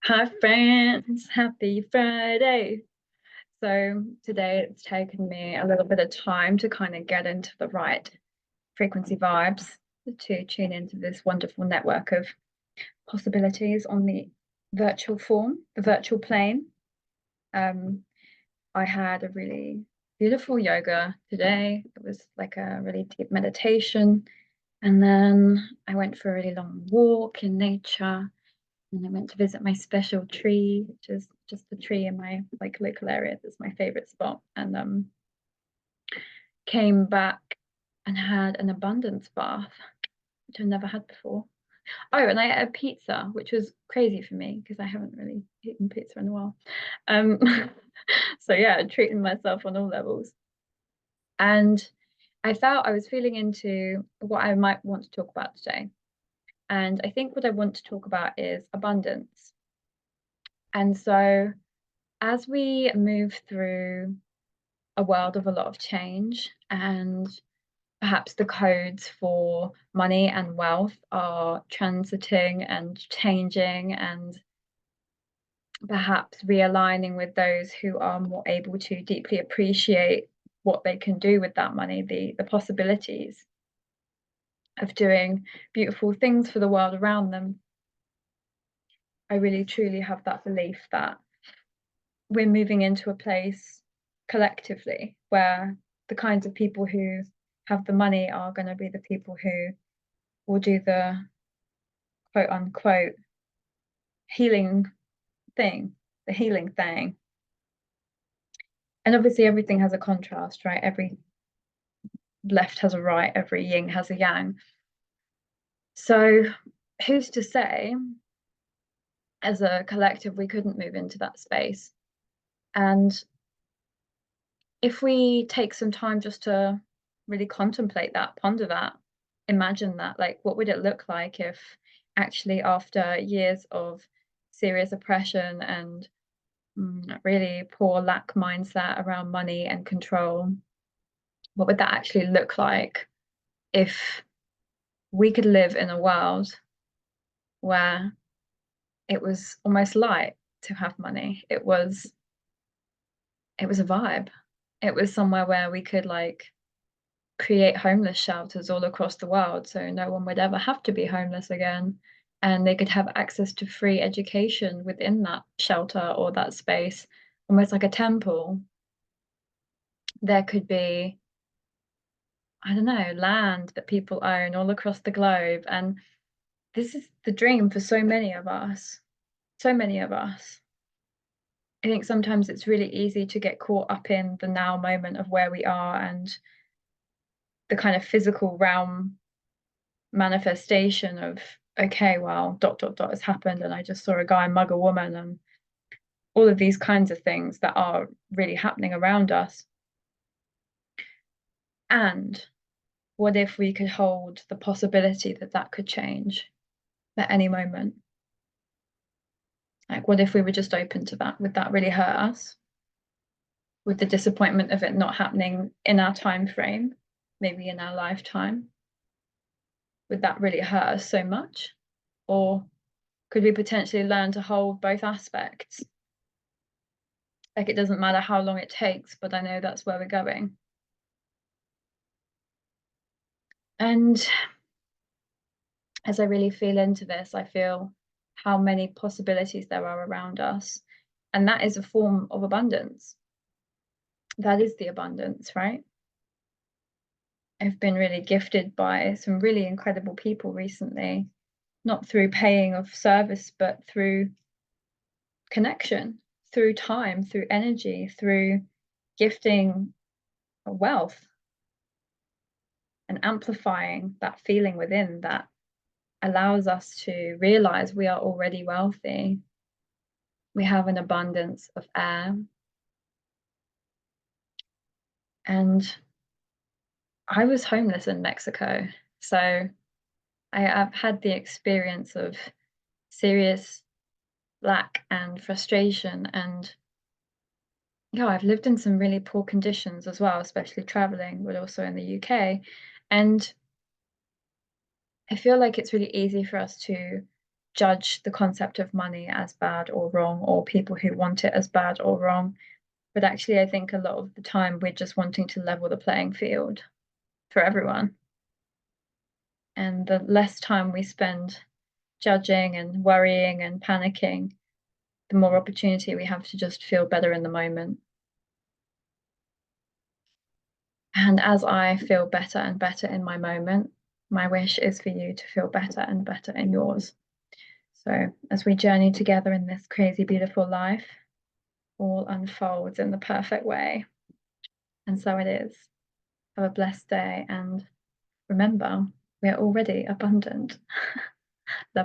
Hi friends, happy Friday. So today it's taken me a little bit of time to kind of get into the right frequency vibes to tune into this wonderful network of possibilities on the virtual form, the virtual plane. Um, I had a really beautiful yoga today. It was like a really deep meditation. And then I went for a really long walk in nature. And I went to visit my special tree, which is just the tree in my like local area. That's my favorite spot. And came back and had an abundance bath, which I've never had before. Oh, and I ate a pizza, which was crazy for me because I haven't really eaten pizza in a while. Um, so yeah, treating myself on all levels. And I felt I was feeling into what I might want to talk about today. And I think what I want to talk about is abundance. And so as we move through a world of a lot of change and perhaps the codes for money and wealth are transiting and changing and perhaps realigning with those who are more able to deeply appreciate what they can do with that money, the possibilities of doing beautiful things for the world around them. I really truly have that belief that we're moving into a place collectively where the kinds of people who have the money are going to be the people who will do the quote unquote healing thing, the healing thing. And obviously, everything has a contrast, right? Every left has a right, every yin has a yang. So, who's to say, as a collective, we couldn't move into that space? And if we take some time just to really contemplate that, ponder that, imagine that, like, what would it look like if actually, after years of serious oppression and really poor lack mindset around money and control, what would that actually look like if we could live in a world where it was almost light to have money? It was a vibe. It was somewhere where we could like create homeless shelters all across the world so no one would ever have to be homeless again. And they could have access to free education within that shelter or that space, almost like a temple. There could be, I don't know, land that people own all across the globe. And this is the dream for so many of us. So many of us. I think sometimes it's really easy to get caught up in the now moment of where we are and the kind of physical realm manifestation of, okay, well, dot, dot, dot has happened. And I just saw a guy mug a woman and all of these kinds of things that are really happening around us. And what if we could hold the possibility that that could change at any moment? Like, what if we were just open to that? Would that really hurt us? With the disappointment of it not happening in our time frame, maybe in our lifetime? Would that really hurt us so much? Or could we potentially learn to hold both aspects? Like, it doesn't matter how long it takes, but I know that's where we're going. And as I really feel into this, I feel how many possibilities there are around us. And that is a form of abundance. That is the abundance, right? I've been really gifted by some really incredible people recently, not through paying of service, but through connection, through time, through energy, through gifting wealth and amplifying that feeling within that allows us to realize we are already wealthy. We have an abundance of air. And I was homeless in Mexico. So I've had the experience of serious lack and frustration. And yeah, I've lived in some really poor conditions as well, especially traveling, but also in the UK. And I feel like it's really easy for us to judge the concept of money as bad or wrong, or people who want it as bad or wrong. But actually, I think a lot of the time we're just wanting to level the playing field for everyone. And the less time we spend judging and worrying and panicking, the more opportunity we have to just feel better in the moment. And as I feel better and better in my moment, my wish is for you to feel better and better in yours. So as we journey together in this crazy, beautiful life, all unfolds in the perfect way. And so it is. Have a blessed day, and remember, we are already abundant. Love